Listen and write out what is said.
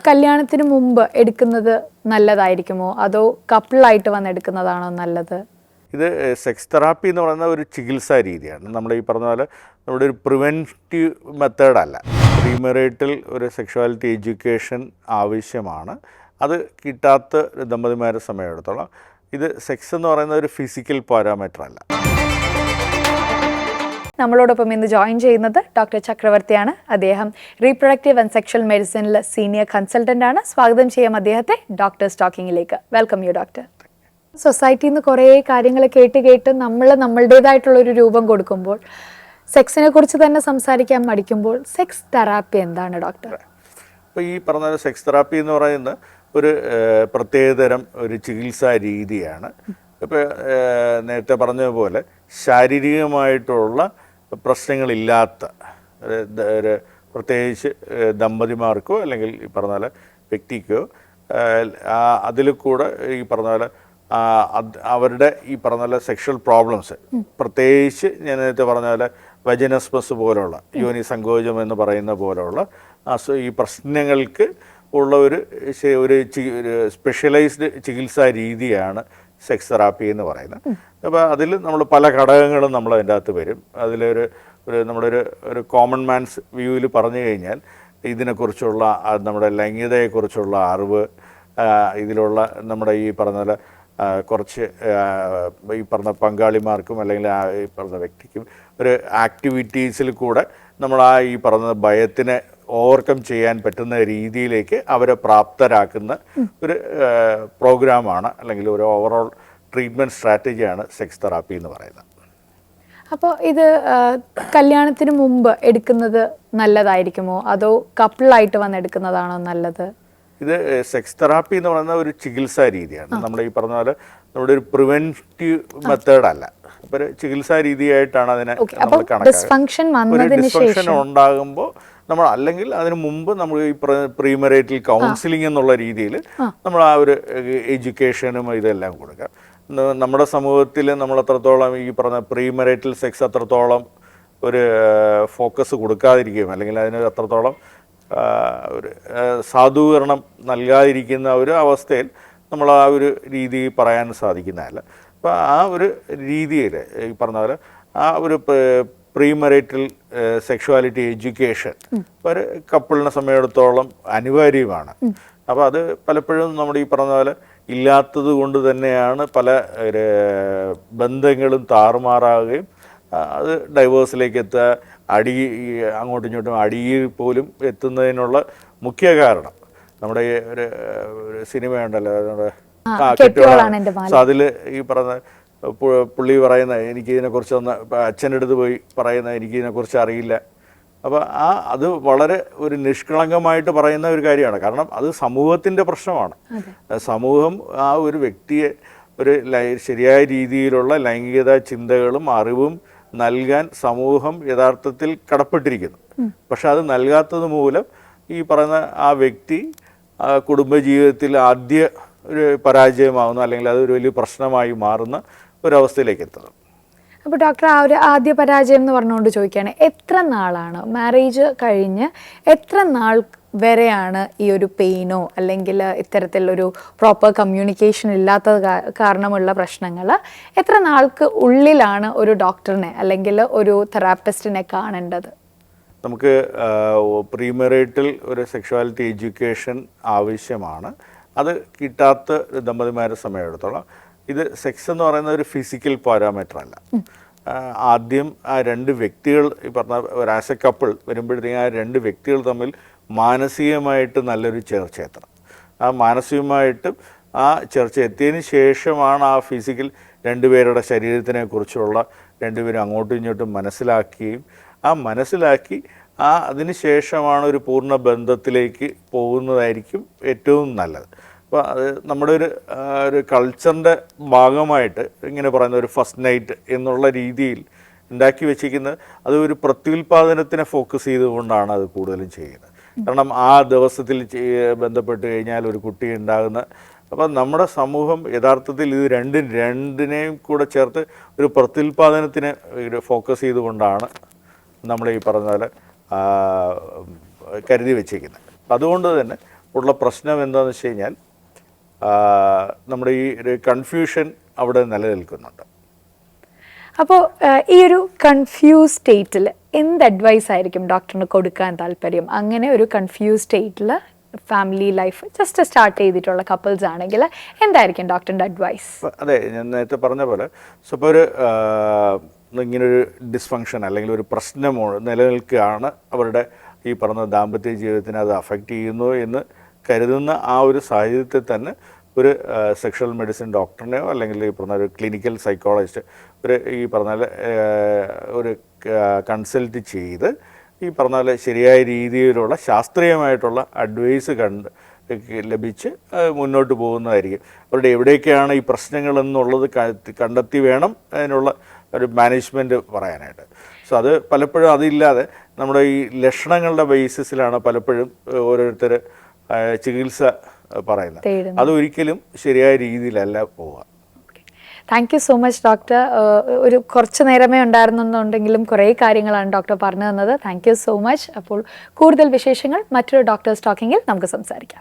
കല്യാണത്തിന് മുമ്പ് എടുക്കുന്നത് നല്ലതായിരിക്കുമോ അതോ കപ്പിളായിട്ട് വന്ന് എടുക്കുന്നതാണോ നല്ലത്? ഇത് സെക്സ് തെറാപ്പി എന്ന് പറയുന്ന ഒരു ചികിത്സാ രീതിയാണ്. നമ്മൾ ഈ പറഞ്ഞ പോലെ നമ്മുടെ ഒരു പ്രിവെൻറ്റീവ് മെത്തേഡല്ല. പ്രീമെറിറ്റൽ ഒരു സെക്ഷുവാലിറ്റി എഡ്യൂക്കേഷൻ ആവശ്യമാണ്. അത് കിട്ടാത്ത ദമ്പതിമാരെ സമയമെടുത്തോളം ഇത് സെക്സ് എന്ന് പറയുന്ന ഒരു ഫിസിക്കൽ പാരാമീറ്റർ അല്ല. നമ്മളോടൊപ്പം ഇന്ന് ജോയിൻ ചെയ്യുന്നത് ഡോക്ടർ ചക്രവർത്തിയാണ്. അദ്ദേഹം റീപ്രൊഡക്റ്റീവ് ആൻഡ് സെക്ഷൽ മെഡിസിനിൽ സീനിയർ കൺസൾട്ടൻ്റ് ആണ്. സ്വാഗതം ചെയ്യാം അദ്ദേഹത്തെ ഡോക്ടേഴ്സ് ടോക്കിങ്ങിലേക്ക്. Welcome you doctor. സൊസൈറ്റിയിൽ നിന്ന് കുറേ കാര്യങ്ങൾ കേട്ട് നമ്മളുടേതായിട്ടുള്ളൊരു രൂപം കൊടുക്കുമ്പോൾ സെക്സിനെ കുറിച്ച് തന്നെ സംസാരിക്കാൻ മടിക്കുമ്പോൾ സെക്സ് തെറാപ്പി എന്താണ് ഡോക്ടർ? അപ്പോൾ ഈ പറഞ്ഞ സെക്സ് തെറാപ്പി എന്ന് പറയുന്നത് ഒരു പ്രത്യേകതരം ഒരു ചികിത്സാ രീതിയാണ്. ഇപ്പോൾ നേരത്തെ പറഞ്ഞതുപോലെ ശാരീരികമായിട്ടുള്ള പ്രശ്നങ്ങളില്ലാത്ത ഒരു പ്രത്യേകിച്ച് ദമ്പതിമാർക്കോ അല്ലെങ്കിൽ ഈ പറഞ്ഞ പോലെ വ്യക്തിക്കോ അതിൽ കൂടെ ഈ പറഞ്ഞ പോലെ അവരുടെ ഈ പറഞ്ഞ പോലെ സെക്ഷൽ പ്രോബ്ലംസ്, പ്രത്യേകിച്ച് ഞാൻ നേരത്തെ പറഞ്ഞ പോലെ വജനസ്മസ് പോലുള്ള യോനി സങ്കോചം എന്ന് പറയുന്ന പോലുള്ള ഈ പ്രശ്നങ്ങൾക്ക് ഉള്ള ഒരു സ്പെഷ്യലൈസ്ഡ് ചികിത്സാ രീതിയാണ് സെക്സ് തെറാപ്പി എന്ന് പറയുന്നത്. അപ്പോൾ അതിൽ നമ്മൾ പല ഘടകങ്ങളും നമ്മൾ അതിൻ്റെ അകത്ത് വരും. അതിലൊരു ഒരു കോമൺ മാൻസ് വ്യൂവിൽ പറഞ്ഞു കഴിഞ്ഞാൽ ഇതിനെക്കുറിച്ചുള്ള നമ്മുടെ ലൈംഗികതയെക്കുറിച്ചുള്ള അറിവ്, ഇതിലുള്ള നമ്മുടെ ഈ പറഞ്ഞ പോലെ കുറച്ച് ഈ പറഞ്ഞ പങ്കാളിമാർക്കും അല്ലെങ്കിൽ ഈ പറഞ്ഞ വ്യക്തിക്കും ഒരു ആക്ടിവിറ്റീസിൽ കൂടെ നമ്മൾ ഈ പറഞ്ഞ ഭയത്തിനെ ഓവർകം ചെയ്യാൻ പറ്റുന്ന രീതിയിലേക്ക് അവരെ പ്രാപ്തരാക്കുന്ന ഒരു പ്രോഗ്രാമാണ് അല്ലെങ്കിൽ ഒരു ഓവറോൾ ട്രീറ്റ്മെൻറ്റ് സ്ട്രാറ്റജിയാണ് സെക്സ് തെറാപ്പി എന്ന് പറയുന്നത്. അപ്പോൾ ഇത് കല്യാണത്തിന് മുമ്പ് എടുക്കുന്നത് നല്ലതായിരിക്കുമോ അതോ കപ്പിളായിട്ട് വന്ന് എടുക്കുന്നതാണോ നല്ലത്? ഇത് സെക്സ് തെറാപ്പി എന്ന് പറയുന്ന ഒരു ചികിത്സാ രീതിയാണ്. നമ്മൾ ഈ പറഞ്ഞ പോലെ നമ്മുടെ ഒരു പ്രിവെൻറ്റീവ് മെത്തേഡല്ല, ഒരു ചികിത്സാ രീതിയായിട്ടാണ് അതിനെ നമ്മൾ കണക്കാക്കുന്നത്. ഡിസ്ഫങ്ഷൻ ഉണ്ടാകുമ്പോൾ നമ്മൾ അല്ലെങ്കിൽ അതിന് മുമ്പ് നമ്മൾ ഈ പ്രീമെറിറ്റൽ കൗൺസിലിംഗ് എന്നുള്ള രീതിയിൽ നമ്മൾ ആ ഒരു എഡ്യൂക്കേഷനും ഇതെല്ലാം കൊടുക്കാം. നമ്മുടെ സമൂഹത്തിൽ നമ്മൾ അത്രത്തോളം ഈ പറഞ്ഞ പ്രീമെറിറ്റൽ സെക്സ് അത്രത്തോളം ഒരു ഫോക്കസ് കൊടുക്കാതിരിക്കുകയും അല്ലെങ്കിൽ അതിന് അത്രത്തോളം ഒരു സാധൂകരണം നൽകാതിരിക്കുന്ന ഒരു അവസ്ഥയിൽ നമ്മൾ ആ ഒരു രീതി പറയാൻ സാധിക്കുന്നതല്ല. അപ്പോൾ ആ ഒരു രീതിയിൽ ഈ പറഞ്ഞ പോലെ ആ ഒരു പ്രീമെറിറ്റൽ സെക്ഷുവാലിറ്റി എഡ്യൂക്കേഷൻ ഒരു കപ്പിളിനെ സമയത്തോളം അനിവാര്യമാണ്. അപ്പോൾ അത് പലപ്പോഴും നമ്മുടെ ഈ പറഞ്ഞ പോലെ ഇല്ലാത്തത് കൊണ്ട് തന്നെയാണ് പല ബന്ധങ്ങളും താറുമാറാകുകയും അത് ഡൈവേഴ്സിലേക്ക് എത്തുക, അങ്ങോട്ടും ഇങ്ങോട്ടും അടിയിൽ പോലും എത്തുന്നതിനുള്ള മുഖ്യ കാരണം നമ്മുടെ ഒരു സിനിമയുണ്ടല്ലോ, നമ്മുടെ കെട്ടുകളാണ്. അതിൽ ഈ പറഞ്ഞ പുള്ളി പറയുന്ന എനിക്കിതിനെക്കുറിച്ച് അച്ഛൻ്റെ അടുത്ത് പോയി പറയുന്ന എനിക്കിതിനെക്കുറിച്ച് അറിയില്ല. അപ്പോൾ അത് വളരെ ഒരു നിഷ്കളങ്കമായിട്ട് പറയുന്ന ഒരു കാര്യമാണ്. കാരണം അത് സമൂഹത്തിൻ്റെ പ്രശ്നമാണ്. സമൂഹം ആ ഒരു വ്യക്തിയെ ഒരു ശരിയായ രീതിയിലുള്ള ലൈംഗികത ചിന്തകളും അറിവും നൽകാൻ സമൂഹം യഥാർത്ഥത്തിൽ കടപ്പെട്ടിരിക്കുന്നു. പക്ഷെ അത് നൽകാത്തത് മൂലം ഈ പറയുന്ന ആ വ്യക്തി കുടുംബജീവിതത്തിൽ ആദ്യ ഒരു പരാജയമാകുന്നു, അല്ലെങ്കിൽ അതൊരു വലിയ പ്രശ്നമായി മാറുന്ന ഒരവസ്ഥയിലേക്ക് എത്തുന്നത്. അപ്പോൾ ഡോക്ടർ, ആ ഒരു ആദ്യ പരാജയം എന്ന് പറഞ്ഞുകൊണ്ട് ചോദിക്കുകയാണ്, എത്ര നാളാണ് മാരേജ് കഴിഞ്ഞ് എത്ര നാൾ വരെയാണ് ഈ ഒരു പെയിനോ അല്ലെങ്കിൽ ഇത്തരത്തിലൊരു പ്രോപ്പർ കമ്മ്യൂണിക്കേഷൻ ഇല്ലാത്തത് കാരണമുള്ള പ്രശ്നങ്ങൾ എത്ര നാൾക്ക് ഉള്ളിലാണ് ഒരു ഡോക്ടറിനെ അല്ലെങ്കിൽ ഒരു തെറാപ്പിസ്റ്റിനെ കാണേണ്ടത്? നമുക്ക് പ്രീമെറിറ്റൽ ഒരു സെക്ഷുവാലിറ്റി എഡ്യൂക്കേഷൻ ആവശ്യമാണ്. അത് കിട്ടാത്ത ദമ്പതിമാരെ സമയമെടുത്തോളം ഇത് സെക്സ് എന്ന് പറയുന്ന ഒരു ഫിസിക്കൽ പാരാമീറ്റർ അല്ല. ആദ്യം ആ രണ്ട് വ്യക്തികൾ ഈ പറഞ്ഞ ഒരു ആസ് എ കപ്പിൾ വരുമ്പോഴത്തേക്കും ആ രണ്ട് വ്യക്തികൾ തമ്മിൽ മാനസികമായിട്ട് നല്ലൊരു ചേർച്ച എത്തണം. ആ മാനസികമായിട്ട് ആ ചേർച്ച എത്തിയതിന് ശേഷമാണ് ആ ഫിസിക്കൽ രണ്ടുപേരുടെ ശരീരത്തിനെ കുറിച്ചുള്ള രണ്ടുപേരും അങ്ങോട്ടും ഇങ്ങോട്ടും മനസ്സിലാക്കുകയും മനസ്സിലാക്കി അതിന് ശേഷമാണ് ഒരു പൂർണ്ണ ബന്ധത്തിലേക്ക് പോകുന്നതായിരിക്കും ഏറ്റവും നല്ലത്. അപ്പോൾ അത് നമ്മുടെ ഒരു കൾച്ചറിൻ്റെ ഭാഗമായിട്ട് ഇങ്ങനെ പറയുന്ന ഒരു ഫസ്റ്റ് നൈറ്റ് എന്നുള്ള രീതിയിൽ ഉണ്ടാക്കി വെച്ചിരിക്കുന്നത് അത് ഒരു പ്രത്യുൽപാദനത്തിനെ ഫോക്കസ് ചെയ്തുകൊണ്ടാണ് അത് കൂടുതലും ചെയ്യുന്നത്. കാരണം ആ ദിവസത്തിൽ ബന്ധപ്പെട്ട് കഴിഞ്ഞാൽ ഒരു കുട്ടി ഉണ്ടാകുന്ന, അപ്പം നമ്മുടെ സമൂഹം യഥാർത്ഥത്തിൽ ഇത് രണ്ടിനെയും കൂടെ ചേർത്ത് ഒരു പ്രത്യുൽപാദനത്തിന് ഫോക്കസ് ചെയ്തുകൊണ്ടാണ് നമ്മൾ ഈ പറഞ്ഞ പോലെ കരുതി വെച്ചിരിക്കുന്നത്. അതുകൊണ്ട് തന്നെ ഉള്ള പ്രശ്നം എന്താണെന്ന് വെച്ച് കഴിഞ്ഞാൽ നമ്മുടെ ഈ ഒരു കൺഫ്യൂഷൻ അവിടെ നിലനിൽക്കുന്നുണ്ട്. അപ്പോൾ ഈ ഒരു കൺഫ്യൂസ് സ്റ്റേറ്റിൽ എന്ത് അഡ്വൈസ് ആയിരിക്കും ഡോക്ടറിന് കൊടുക്കാൻ താല്പര്യം? അങ്ങനെ ഒരു കൺഫ്യൂസ് സ്റ്റേറ്റിൽ ഫാമിലി ലൈഫ് ജസ്റ്റ് സ്റ്റാർട്ട് ചെയ്തിട്ടുള്ള കപ്പിൾസ് ആണെങ്കിൽ എന്തായിരിക്കും ഡോക്ടറിൻ്റെ അഡ്വൈസ്? അതെ, ഞാൻ നേരത്തെ പറഞ്ഞ പോലെ ഇപ്പോൾ ഒരു ഇങ്ങനൊരു ഡിസ്ഫങ്ഷൻ അല്ലെങ്കിൽ ഒരു പ്രശ്നം നിലനിൽക്കുകയാണ്, അവരുടെ ഈ പറഞ്ഞ ദാമ്പത്യ ജീവിതത്തിനെ അത് അഫക്റ്റ് ചെയ്യുന്നു എന്ന് കരുതുന്ന ആ ഒരു സാഹചര്യത്തിൽ തന്നെ ഒരു സെക്ഷൽ മെഡിസിൻ ഡോക്ടറിനെയോ അല്ലെങ്കിൽ ഈ പറഞ്ഞ ഒരു ക്ലിനിക്കൽ സൈക്കോളജിസ്റ്റ് ഈ പറഞ്ഞാൽ ഒരു കൺസൾട്ട് ചെയ്ത് ഈ പറഞ്ഞാൽ ശരിയായ രീതിയിലുള്ള ശാസ്ത്രീയമായിട്ടുള്ള അഡ്വൈസ് ലഭിച്ച് മുന്നോട്ട് പോകുന്നതായിരിക്കും. അവരുടെ എവിടെയൊക്കെയാണ് ഈ പ്രശ്നങ്ങൾ എന്നുള്ളത് കണ്ടെത്തി വേണം അതിനുള്ള ഒരു മാനേജ്മെൻറ്റ് പറയാനായിട്ട്. സോ അത് പലപ്പോഴും അതില്ലാതെ നമ്മുടെ ഈ ലക്ഷണങ്ങളുടെ ബേസിസിലാണ് പലപ്പോഴും ഓരോരുത്തർ ചികിത്സ പറയുന്നത്. അതൊരിക്കലും ശരിയായ രീതിയിലല്ല പോവുക. Thank you so much doctor. ഒരു കുറച്ച് നേരമേ ഉണ്ടായിരുന്നുണ്ടെങ്കിലും കുറേ കാര്യങ്ങളാണ് ഡോക്ടർ പറഞ്ഞു തന്നത്. Thank you so much. അപ്പോൾ കൂടുതൽ വിശേഷങ്ങൾ മറ്റൊരു ഡോക്ടേഴ്സ് ടോക്കിങ്ങിൽ നമുക്ക് സംസാരിക്കാം.